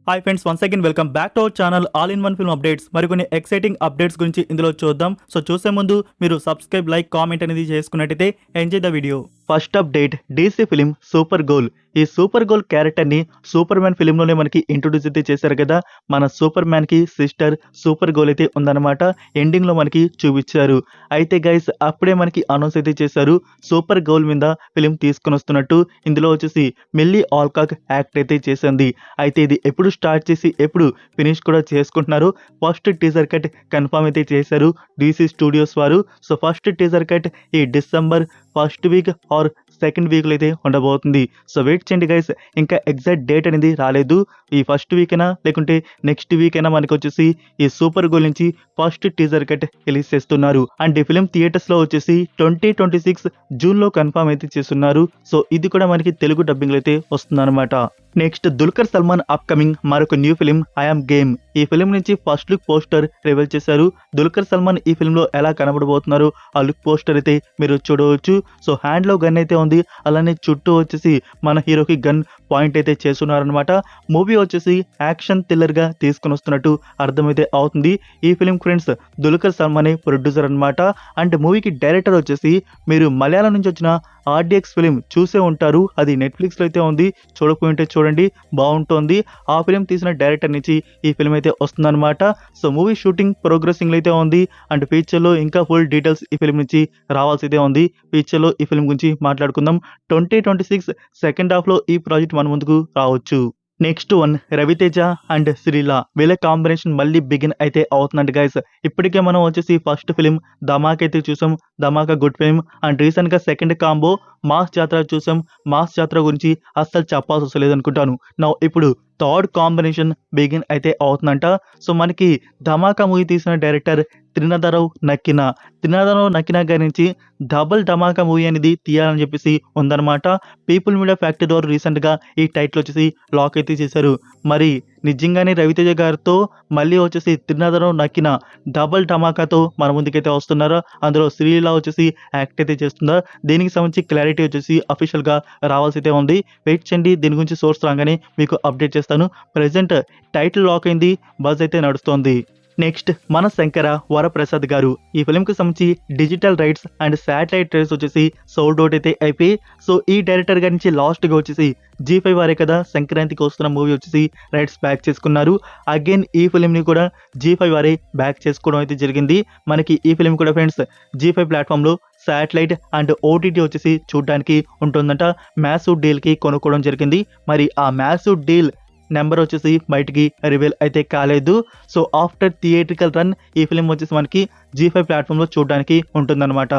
Hi friends, once again welcome back to our channel all in one film updates. మరికొన్ని exciting updates గురించి ఇందులో చూద్దాం. So చూసే ముందు మీరు సబ్స్క్రైబ్, లైక్, కామెంట్ అనేది చేసుకున్నట్టయితే enjoy the video. First update, DC film super goal. ఈ సూపర్ గోల్ క్యారెక్టర్ ని సూపర్ మ్యాన్ ఫిలిం లోనే మనకి ఇంట్రొడ్యూస్ అయితే చేశారు కదా. మన సూపర్ మ్యాన్ కి సిస్టర్ సూపర్ గోల్ అయితే ఉందన్నమాట. ఎండింగ్ లో మనకి చూపించారు. అయితే గైస్ అప్పుడే మనకి అనౌన్స్ అయితే చేశారు సూపర్ గోల్ మీద ఫిలిం తీసుకొని వస్తున్నట్టు. ఇందులో వచ్చేసి మిల్లీ ఆల్కాక్ యాక్ట్ అయితే చేసింది. అయితే ఇది ఎప్పుడు స్టార్ట్ చేసి ఎప్పుడు ఫినిష్ కూడా చేసుకుంటున్నారు. ఫస్ట్ టీజర్ కట్ కన్ఫర్మ్ అయితే చేశారు డీసీ స్టూడియోస్ వారు. సో ఫస్ట్ టీజర్ కట్ ఈ December first week or second వీక్లో అయితే ఉండబోతుంది. సో వెయిట్ చేయండి గైస్. ఇంకా ఎగ్జాక్ట్ డేట్ అనేది రాలేదు. ఈ ఫస్ట్ వీక్ అయినా లేకుంటే నెక్స్ట్ వీక్ అయినా మనకి వచ్చేసి ఈ సూపర్ గోల్ నుంచి ఫస్ట్ టీజర్ కట్ రిలీజ్ చేస్తున్నారు. అండ్ ఈ ఫిలిం థియేటర్స్ లో వచ్చేసి 2026 జూన్ లో కన్ఫర్మ్ అయితే చేస్తున్నారు. సో ఇది కూడా మనకి తెలుగు డబ్బింగ్ లో అయితే వస్తుంది అనమాట. నెక్స్ట్, దుల్కర్ సల్మాన్ అప్కమింగ్ మరొక న్యూ ఫిలిం ఐఎమ్ గేమ్. ఈ ఫిలిం నుంచి ఫస్ట్ లుక్ పోస్టర్ రివీల్ చేశారు. దుల్కర్ సల్మాన్ ఈ ఫిలిం లో ఎలా కనబడబోతున్నారు ఆ లుక్ పోస్టర్ అయితే మీరు చూడవచ్చు. సో హ్యాండ్ లో గన్ అయితే ఉంది, అలానే చుట్టూ వచ్చేసి మన హీరోకి గన్ పాయింట్ అయితే చేస్తున్నారనమాట. మూవీ వచ్చేసి యాక్షన్ థ్రిల్లర్ గా తీసుకుని వస్తున్నట్టు అర్థమైతే అవుతుంది. ఈ ఫిలిం ఫ్రెండ్స్ దుల్కర్ సల్మానే ప్రొడ్యూసర్ అనమాట. అండ్ మూవీకి డైరెక్టర్ వచ్చేసి మీరు మలయాళం నుంచి వచ్చిన ఆర్డిఎక్స్ ఫిలిం చూసే ఉంటారు. అది నెట్ఫ్లిక్స్ లో అయితే ఉంది, చూడకపోయింటే చూడండి, బాగుంటుంది. ఆ ఫిలిం తీసిన డైరెక్టర్ నుంచి ఈ ఫిలిం అయితే వస్తుందన్నమాట. సో మూవీ షూటింగ్ ప్రోగ్రెసింగ్ అయితే ఉంది. అండ్ ఫ్యూచర్ లో ఇంకా ఫుల్ డీటెయిల్స్ ఈ ఫిలిం నుంచి రావాల్సి అయితే ఉంది. ఫ్యూచర్ లో ఈ ఫిలిం గురించి మాట్లాడుకుందాం. 2026 సెకండ్ హాఫ్ లో ఈ ప్రాజెక్ట్ మన ముందుకు రావచ్చు. Next one, Raviteja and Sreela వీళ్ళ కాంబినేషన్ మళ్ళీ బిగిన్ అయితే అవుతుందంట గైస్. ఇప్పటికే మనం వచ్చేసి ఫస్ట్ ఫిలిం ధమాక్ అయితే చూసాం, ధమాకా గుడ్ ఫిలిం. అండ్ రీసెంట్ గా సెకండ్ కాంబో మాస్ జాతర చూసాం. మాస్ జాతర గురించి అస్సలు చెప్పాల్సి వస్తలేదు అనుకుంటాను. నా ఇప్పుడు థర్డ్ కాంబినేషన్ బిగిన్ అయితే అవుతుందంట. సో మనకి ధమాకా మూవీ తీసిన డైరెక్టర్ త్రినాథరావు నక్కినా గారి నుంచి డబుల్ ధమాకా మూవీ అనేది తీయాలని చెప్పేసి ఉందన్నమాట. పీపుల్ మీడియా ఫ్యాక్టరీ ద్వారా రీసెంట్ గా ఈ టైటిల్ వచ్చేసి లాక్ అయితే చేశారు. మరి నిజంగానే రవితేజ గారితో మళ్ళీ వచ్చేసి త్రినాథరావు నక్కిన డబుల్ ధమాకాతో మన ముందుకైతే వస్తున్నారా, అందులో శ్రీలీల వచ్చేసి యాక్ట్ అయితే చేస్తుందా, దీనికి సంబంధించి క్లారిటీ వచ్చేసి అఫీషియల్ గా రావాల్సి అయితే ఉంది. వెయిట్ చేయండి, దీని గురించి సోర్స్ రాగానే మీకు అప్డేట్ చేస్తాను. ప్రెసెంట్ టైటిల్ లాక్ అయింది, బజ్ అయితే నడుస్తోంది. నెక్స్ట్, మన శంకర వరప్రసాద్ గారు ఈ ఫిలిం కి సంబంధించి digital rights and satellite rights వచ్చేసి సోల్డ్ అవుట్ అయితే అయిపోయి. సో ఈ డైరెక్టర్ గారి నుంచి లాస్ట్ గా వచ్చేసి G5 వారే కదా సంక్రాంతికి వస్తున్న మూవీ వచ్చేసి రైట్స్ బ్యాక్ చేసుకున్నారు. అగైన్ ఈ ఫిలిం ని కూడా G5 వారే బ్యాక్ చేసుకోవడం అయితే జరిగింది. మనకి ఈ ఫిలిం కూడా ఫ్రెండ్స్ G5 ప్లాట్ఫామ్ లో శాటిలైట్ అండ్ OTT వచ్చేసి చూడడానికి ఉంటుందంట. మ్యాసివ్ డీల్ కి కొనుక్కోవడం జరిగింది. మరి ఆ మ్యాసివ్ డీల్ నెంబర్ వచ్చేసి బయటికి రివీల్ అయితే కాలేదు. సో ఆఫ్టర్ థియేట్రికల్ రన్ ఈ ఫిలిం వచ్చేసి మనకి G5 ప్లాట్ఫామ్ లో చూడడానికి ఉంటుందన్నమాట.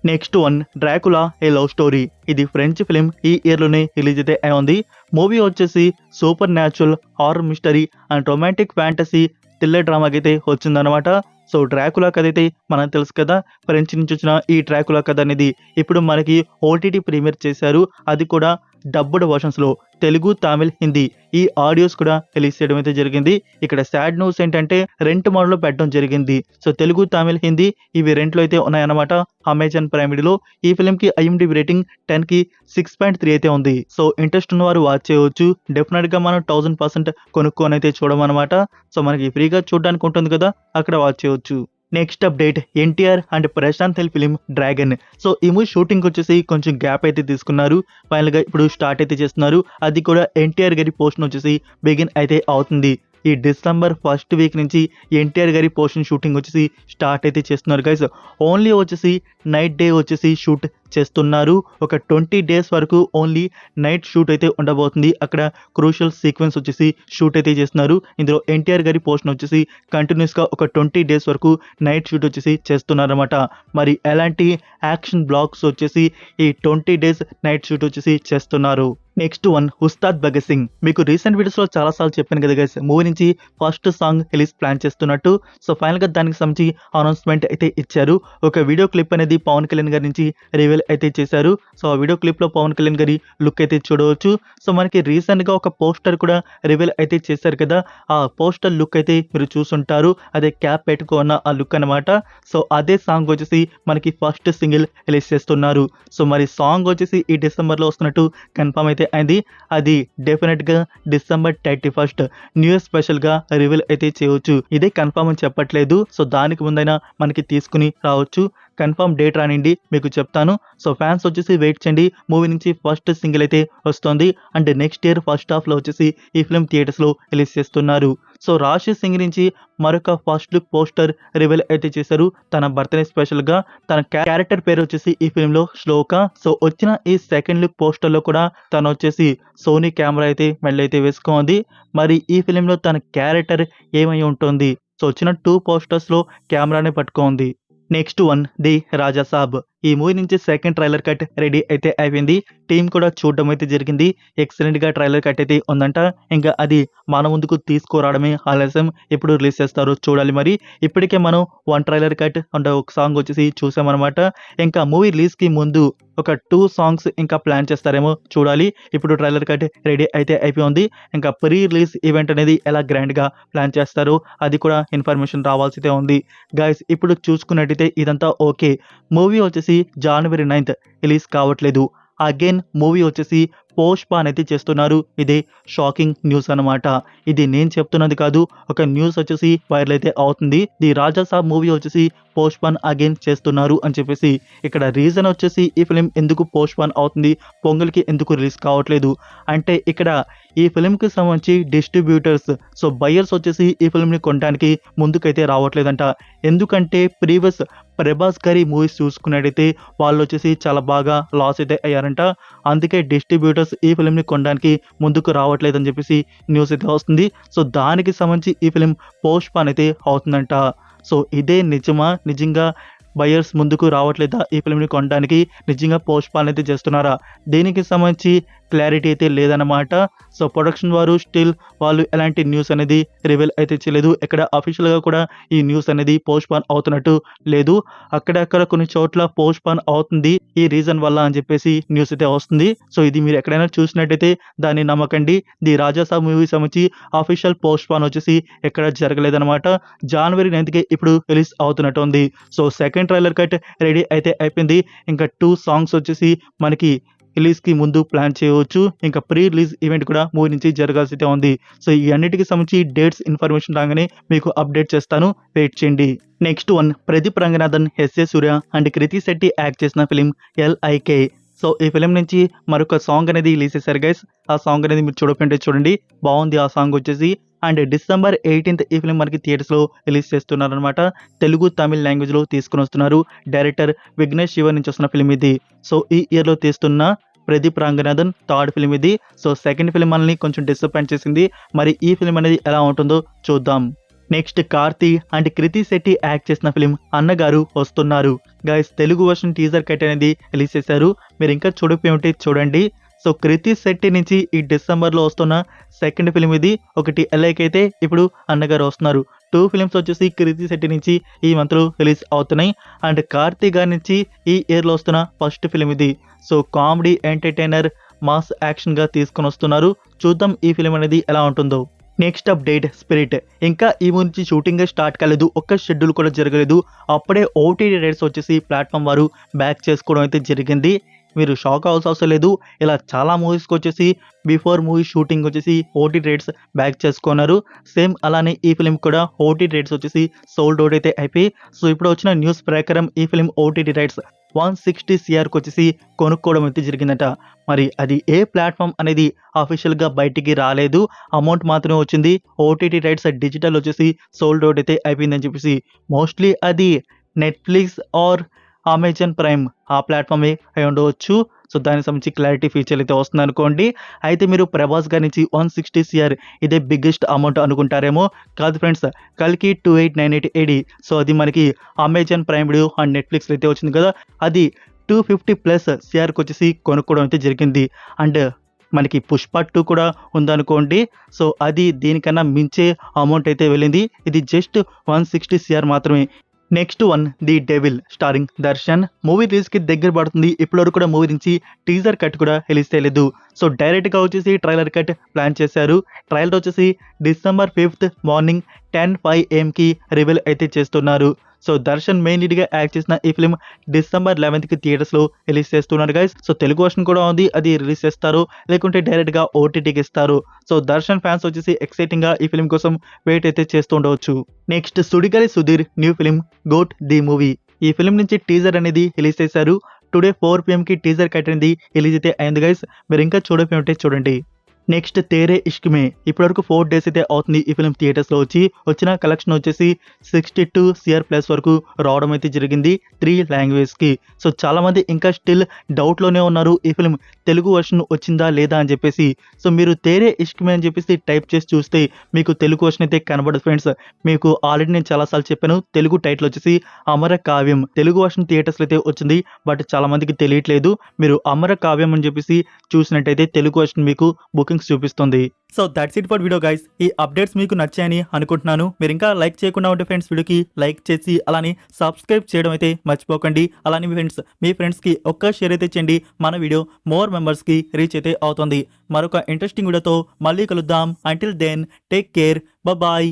Next one, Dracula a love story. ఇది ఫ్రెంచ్ ఫిలిం, ఈ ఇయర్ లోనే రిలీజ్ అయితే అయింది. మూవీ వచ్చేసి supernatural horror mystery and romantic fantasy thriller డ్రామాకి అయితే వచ్చిందనమాట. సో డ్రాకులా కథ అయితే మనకు తెలుసు కదా, ఫ్రెంచ్ నుంచి వచ్చిన ఈ డ్రాకులా కథ అనేది ఇప్పుడు మనకి OTT ప్రీమియర్ చేశారు. అది కూడా డబ్బుడ్ వర్షన్స్ లో తెలుగు, తమిళ్, హిందీ ఈ ఆడియోస్ కూడా రిలీజ్ చేయడం అయితే జరిగింది. ఇక్కడ సాడ్ న్యూస్ ఏంటంటే రెంట్ మోడల్ పెట్టడం జరిగింది. సో తెలుగు, తమిళ్, హిందీ ఇవి రెంట్లో అయితే ఉన్నాయన్నమాట అమెజాన్ ప్రైమ్ వీడియోలో. ఈ ఫిలిం కి IMDb రేటింగ్ 10 కి 6.3 అయితే ఉంది. సో ఇంట్రెస్ట్ ఉన్న వారు వాచ్ చేయవచ్చు. డెఫినెట్ గా మనం 1000% కొనుక్కొని అయితే చూడమన్నమాట. సో మనకి ఫ్రీగా చూడడానికి ఉంటుంది కదా, అక్కడ వాచ్ చేయవచ్చు. Next update, NTR and Prashanth Neel film Dragon. So ఈ మూవీ షూటింగ్ వచ్చేసి కొంచెం గ్యాప్ అయితే తీసుకున్నారు. ఫైనల్ గా ఇప్పుడు స్టార్ట్ అయితే చేస్తున్నారు. అది కూడా ఎన్టీఆర్ గారి పోర్షన్ వచ్చేసి బిగిన్ అయితే అవుతుంది. ఈ డిసెంబర్ ఫస్ట్ వీక్ నుంచి ఎన్టీఆర్ గారి పోర్షన్ షూటింగ్ వచ్చేసి స్టార్ట్ అయితే చేస్తున్నారు గైస్. ఓన్లీ వచ్చేసి నైట్ డే వచ్చేసి షూట్ చేస్తున్నారు. ఒక 20 days వరకు ఓన్లీ నైట్ షూట్ అయితే ఉండబోతుంది. అక్కడ క్రూషియల్ సీక్వెన్స్ వచ్చేసి షూట్ అయితే చేస్తున్నారు. ఇందులో ఎన్టీఆర్ గారి పోర్షన్ వచ్చేసి కంటిన్యూస్ గా ఒక 20 days వరకు నైట్ షూట్ వచ్చేసి చేస్తున్నారన్నమాట. మరి ఎలాంటి యాక్షన్ బ్లాక్స్ వచ్చేసి ఈ 20 days నైట్ షూట్ వచ్చేసి చేస్తున్నారు. Next one, Ustaad Bhagat Singh. మీకు రీసెంట్ వీడియోస్ లో చాలా సార్లు చెప్పాను కదా గైస్, మూవీ నుంచి ఫస్ట్ సాంగ్ రిలీజ్ ప్లాన్ చేస్తున్నట్టు. సో ఫైనల్ గా దానికి సంబంధించి అనౌన్స్మెంట్ అయితే ఇచ్చారు. ఒక వీడియో క్లిప్ అనేది పవన్ కళ్యాణ్ గారి నుంచి రివీల్ అయితే చేశారు. సో ఆ వీడియో క్లిప్ లో పవన్ కళ్యాణ్ గారి లుక్ అయితే చూడవచ్చు. సో మనకి రీసెంట్ గా ఒక పోస్టర్ కూడా రివీల్ అయితే చేశారు కదా, ఆ పోస్టర్ లుక్ అయితే మీరు చూసుంటారు. అదే క్యాప్ పెట్టుకున్న ఆ లుక్ అనమాట. సో అదే సాంగ్ వచ్చేసి మనకి ఫస్ట్ సింగిల్ రిలీజ్ చేస్తున్నారు. సో మరి సాంగ్ వచ్చేసి ఈ డిసెంబర్ లో వస్తున్నట్టు కన్ఫర్మ్ అయితే అయితే అయింది. అది డెఫినెట్గా December 31 న్యూ ఇయర్ స్పెషల్గా రివీల్ అయితే చేయవచ్చు. ఇదే కన్ఫర్మ్ అని చెప్పట్లేదు. సో దానికి ముందైనా మనకి తీసుకుని రావచ్చు. కన్ఫర్మ్ డేట్ రానిండి మీకు చెప్తాను. సో ఫ్యాన్స్ వచ్చేసి వెయిట్ చేయండి. మూవీ నుంచి ఫస్ట్ సింగిల్ అయితే వస్తుంది. అండ్ నెక్స్ట్ ఇయర్ ఫస్ట్ హాఫ్లో వచ్చేసి ఈ ఫిల్మ్ థియేటర్స్లో రిలీజ్ చేస్తున్నారు. సో రాశి సింగ్ నుంచి మరొక ఫస్ట్ లుక్ పోస్టర్ రివీల్ అయితే చేశారు. తన బర్త్డే స్పెషల్గా తన క్యారెక్టర్ పేరు వచ్చేసి ఈ ఫిల్మ్లో శ్లోక. సో వచ్చిన ఈ సెకండ్ లుక్ పోస్టర్లో కూడా తను వచ్చేసి సోనీ కెమెరా అయితే మెళ్ళైతే వేసుకుంది. మరి ఈ ఫిలింలో తన క్యారెక్టర్ ఏమై ఉంటుంది? సో వచ్చిన 2 పోస్టర్స్లో కెమెరానే పట్టుకుంది. నెక్స్ట్ వన్ ది రాజా సాబ్. ఈ మూవీ నుంచి సెకండ్ ట్రైలర్ కట్ రెడీ అయితే అయిపోయింది. టీం కూడా చూడడం అయితే జరిగింది. ఎక్సలెంట్గా ట్రైలర్ కట్ అయితే ఉందంట. ఇంకా అది మన ముందుకు తీసుకురావడమే ఆలస్యం. ఎప్పుడు రిలీజ్ చేస్తారో చూడాలి. మరి ఇప్పటికే మనం 1 ట్రైలర్ కట్ అండ్ ఒక సాంగ్ వచ్చేసి చూసామన్నమాట. ఇంకా మూవీ రిలీజ్కి ముందు ఒక 2 సాంగ్స్ ఇంకా ప్లాన్ చేస్తారేమో చూడాలి. ఇప్పుడు ట్రైలర్ కట్ రెడీ అయితే అయిపోయింది. ఇంకా ప్రీ రిలీజ్ ఈవెంట్ అనేది ఎలా గ్రాండ్గా ప్లాన్ చేస్తారో అది కూడా ఇన్ఫర్మేషన్ రావాల్సితే ఉంది. గైస్ ఇప్పుడు చూసుకున్నట్టయితే ఇదంతా ఓకే. మూవీ వచ్చేసి January 9th రిలీజ్ కావట్లేదు. అగైన్ మూవీ వచ్చేసి పోస్ట్పోన్ అయితే చేస్తున్నారు. ఇదే షాకింగ్ న్యూస్ అనమాట. ఇది నేను చెప్తున్నది కాదు, ఒక న్యూస్ వచ్చేసి వైరల్ అయితే అవుతుంది. ది రాజా సాబ్ మూవీ వచ్చేసి పోస్ట్పోన్ అగైన్ చేస్తున్నారు అని చెప్పేసి. ఇక్కడ రీజన్ వచ్చేసి ఈ ఫిలిం ఎందుకు పోస్ట్పోన్ అవుతుంది, పొంగల్కి ఎందుకు రిలీజ్ కావట్లేదు అంటే ఇక్కడ ఈ ఫిలింకి సంబంధించి డిస్ట్రిబ్యూటర్స్ సో బయర్స్ వచ్చేసి ఈ ఫిలింని కొనడానికి ముందుకైతే రావట్లేదంట. ఎందుకంటే ప్రీవియస్ ప్రభాస్ గారి మూవీస్ చూసుకున్నట్టయితే వాళ్ళు వచ్చేసి చాలా బాగా లాస్ అయితే అయ్యారంట. అందుకే డిస్ట్రిబ్యూటర్స్ ఈ ఫిలింని కొనడానికి ముందుకు రావట్లేదని చెప్పేసి న్యూస్ అయితే వస్తుంది. సో దానికి సంబంధించి ఈ ఫిలిం పోస్ట్పోన్ అయితే అవుతుందంట. సో ఇదే నిజమా? నిజంగా బయర్స్ ముందుకు రావట్లేదా ఈ ఫిలింని కొనడానికి? నిజంగా పోస్ట్పోన్ అయితే చేస్తున్నారా? దీనికి సంబంధించి క్లారిటీ అయితే లేదన్నమాట. సో ప్రొడక్షన్ వారు స్టిల్ వాళ్ళు ఎలాంటి న్యూస్ అనేది రివీల్ అయితే చేయలేదు. ఎక్కడ అఫీషియల్గా కూడా ఈ న్యూస్ అనేది పోస్ట్పోన్ అవుతున్నట్టు లేదు. అక్కడక్కడ కొన్ని చోట్ల పోస్ట్పోన్ అవుతుంది ఈ రీజన్ వల్ల అని చెప్పేసి న్యూస్ అయితే వస్తుంది. సో ఇది మీరు ఎక్కడైనా చూసినట్టయితే దాన్ని నమ్మకండి. ది రాజా సాబ్ మూవీ సంబంధించి అఫీషియల్ పోస్ట్పోన్ వచ్చేసి ఎక్కడ జరగలేదన్నమాట. January 9th ఇప్పుడు రిలీజ్ అవుతున్నట్టు ఉంది. So second trailer cut ready అయితే అయిపోయింది. ఇంకా 2 సాంగ్స్ వచ్చేసి మనకి రిలీజ్కి ముందు ప్లాన్ చేయవచ్చు. ఇంకా ప్రీ రిలీజ్ ఈవెంట్ కూడా మూవీ నుంచి జరగాల్సి ఉంది. సో ఈ అన్నిటికి సంబంధించి డేట్స్ ఇన్ఫర్మేషన్ రాగానే మీకు అప్డేట్ చేస్తాను. వెయిట్ చేయండి. Next one Pradeep Ranganathan, SA Surya and Krithi Shetty act చేసిన ఫిలిం LIK. సో ఈ ఫిలిం నుంచి మరొక సాంగ్ అనేది రిలీజ్ చేశారు గైస్. ఆ సాంగ్ అనేది మీరు చూడకుంటే చూడండి, బాగుంది ఆ సాంగ్ వచ్చేసి. అండ్ December 18th ఈ ఫిలిం మనకి థియేటర్స్లో రిలీజ్ చేస్తున్నారు అనమాట. తెలుగు తమిళ్ లాంగ్వేజ్లో తీసుకుని వస్తున్నారు. డైరెక్టర్ విఘ్నేష్ శివ నుంచి వస్తున్న ఫిలిం ఇది. సో ఈ ఇయర్లో తీస్తున్న ప్రదీప్ రంగనాథన్ థర్డ్ ఫిలిం ఇది. సో సెకండ్ ఫిలిం మనల్ని కొంచెం డిసప్పాయింట్ చేసింది. మరి ఈ ఫిలిం అనేది ఎలా ఉంటుందో చూద్దాం. Next Karthi and Krithi Shetty act చేసిన ఫిలిం అన్నగారు వస్తున్నారు. Guys Telugu version teaser cut అనేది రిలీజ్ చేశారు. మీరు ఇంకా చూడకపోయి ఉంటే చూడండి. సో కృతి శెట్టి నుంచి ఈ డిసెంబర్లో వస్తున్న సెకండ్ ఫిలిం ఇది. ఒకటి LIK అయితే ఇప్పుడు అన్నగారు వస్తున్నారు. 2 ఫిలిమ్స్ వచ్చేసి కృతి శెట్టి నుంచి ఈ మంత్లో రిలీజ్ అవుతున్నాయి. అండ్ కార్తీ గారి నుంచి ఈ ఇయర్లో వస్తున్న ఫస్ట్ ఫిలిం ఇది. సో కామెడీ ఎంటర్టైనర్ మాస్ యాక్షన్గా తీసుకొని వస్తున్నారు. చూద్దాం ఈ ఫిలిం అనేది ఎలా ఉంటుందో. Next update spirit. ఇంకా ఈ మూవీ నుంచి షూటింగ్ స్టార్ట్ కాలేదు, ఒక్క షెడ్యూల్ కూడా జరగలేదు. అప్పుడే OTT రైట్స్ వచ్చేసి ప్లాట్ఫామ్ వారు బ్యాక్ చేసుకోవడం అయితే జరిగింది. మీరు షాక్ అవ్వాల్సిన అవసరం లేదు. ఇలా చాలా మూవీస్కి వచ్చేసి బిఫోర్ మూవీ షూటింగ్ వచ్చేసి OTT రైట్స్ బ్యాక్ చేసుకున్నారు. సేమ్ అలానే ఈ ఫిలిం కూడా OTT రైట్స్ వచ్చేసి సోల్డ్ అవుట్ అయితే అయిపోయి. సో ఇప్పుడు వచ్చిన న్యూస్ ప్రకారం ఈ ఫిలిం OTT రైట్స్ 160 CRకి వచ్చేసి కొనుక్కోవడం అయితే జరిగిందట. మరి అది ఏ ప్లాట్ఫామ్ అనేది అఫీషియల్గా బయటికి రాలేదు. అమౌంట్ మాత్రమే వచ్చింది. OTT రైట్స్ డిజిటల్ వచ్చేసి సోల్డ్ అవుట్ అయితే అయిపోయిందని చెప్పేసి. మోస్ట్లీ అది నెట్ఫ్లిక్స్ ఆర్ అమెజాన్ ప్రైమ్ ఆ ప్లాట్ఫామే అయి ఉండవచ్చు. సో దానికి సంబంధించి క్లారిటీ ఫీచర్ అయితే వస్తుంది అనుకోండి. అయితే మీరు ప్రభాస్ గారి నుంచి 160 CR ఇదే బిగ్గెస్ట్ అమౌంట్ అనుకుంటారేమో. కాదు ఫ్రెండ్స్, కల్కి 2898 AD. సో అది మనకి Amazon prime video and Netflix అయితే వచ్చింది కదా, అది 250+ CRకి వచ్చేసి కొనుక్కోవడం అయితే జరిగింది. అండ్ మనకి పుష్ప 2 కూడా ఉందనుకోండి. సో అది దీనికన్నా మించే అమౌంట్ అయితే వెళ్ళింది. ఇది జస్ట్ 160 CR మాత్రమే. Next one the devil starring Darshan. Movie రిలీజ్కి దగ్గర పడుతుంది. ఇప్పటివరకు కూడా మూవీ నుంచి టీజర్ కట్ కూడా రిలీజ్ చేయలేదు. సో డైరెక్ట్గా వచ్చేసి ట్రైలర్ కట్ ప్లాన్ చేశారు. ట్రైలర్ వచ్చేసి December 5th morning 10:05 AM reveal అయితే చేస్తున్నారు. సో దర్శన్ మెయిన్ లీడ్ గా యాక్ట్ చేసిన ఈ ఫిల్మ్ December 11th కి థియేటర్స్ లో రిలీజ్ చేస్తున్నారు గైస్. సో తెలుగు వర్షన్ కూడా ఉంది, అది రిలీజ్ చేస్తారు లేకుంటే డైరెక్ట్ గా ఓటీటీకి ఇస్తారు. సో దర్శన్ ఫ్యాన్స్ వచ్చేసి ఎక్సైటింగ్ గా ఈ ఫిల్మ్ కోసం వెయిట్ అయితే చేస్తూ ఉండవచ్చు. Next Sudigali Sudheer new film GOAT the movie. ఈ ఫిల్మ్ నుంచి టీజర్ అనేది రిలీజ్ చేశారు. టుడే 4 PM కి టీజర్ కట్ అనేది రిలీజ్ అయితే అయింది గైస్. మీరు ఇంకా చూడకపోతే చూడండి. నెక్స్ట్ తేరే ఇష్క్ మే. ఇప్పటివరకు 4 days అయితే అవుతుంది ఈ ఫిల్మ్ థియేటర్స్లో వచ్చిన కలెక్షన్ వచ్చేసి 62 CR ప్లస్ వరకు రావడం అయితే జరిగింది 3 లాంగ్వేజ్కి. సో చాలామంది ఇంకా స్టిల్ డౌట్లోనే ఉన్నారు ఈ ఫిల్మ్ తెలుగు వర్షన్ వచ్చిందా లేదా అని చెప్పేసి. సో మీరు తేరే ఇష్క్ మే అని చెప్పేసి టైప్ చేసి చూస్తే మీకు తెలుగు వర్షన్ అయితే కనబడదు ఫ్రెండ్స్. మీకు ఆల్రెడీ నేను చాలాసార్లు చెప్పాను, తెలుగు టైటిల్ వచ్చేసి అమర కావ్యం. తెలుగు వర్షన్ థియేటర్స్లో అయితే వచ్చింది, బట్ చాలామందికి తెలియట్లేదు. మీరు అమర కావ్యం అని చెప్పేసి చూసినట్టయితే తెలుగు వర్షన్ మీకు బుకింగ్స్ చూపిస్తుంది. So that's it for video guys. ఈ అప్డేట్స్ మీకు నచ్చాయని అనుకుంటున్నాను. మీరు ఇంకా లైక్ చేయకుండా ఉంటే ఫ్రెండ్స్ వీడియోకి లైక్ చేసి అలానే సబ్స్క్రైబ్ చేయడం అయితే మర్చిపోకండి. అలానే మీ ఫ్రెండ్స్కి ఒక్క షేర్ అయితే చేయండి. మన వీడియో మోర్ మెంబర్స్కి రీచ్ అయితే అవుతుంది. మరొక ఇంట్రెస్టింగ్ వీడియోతో మళ్ళీ కలుద్దాం. Until then take care, bye.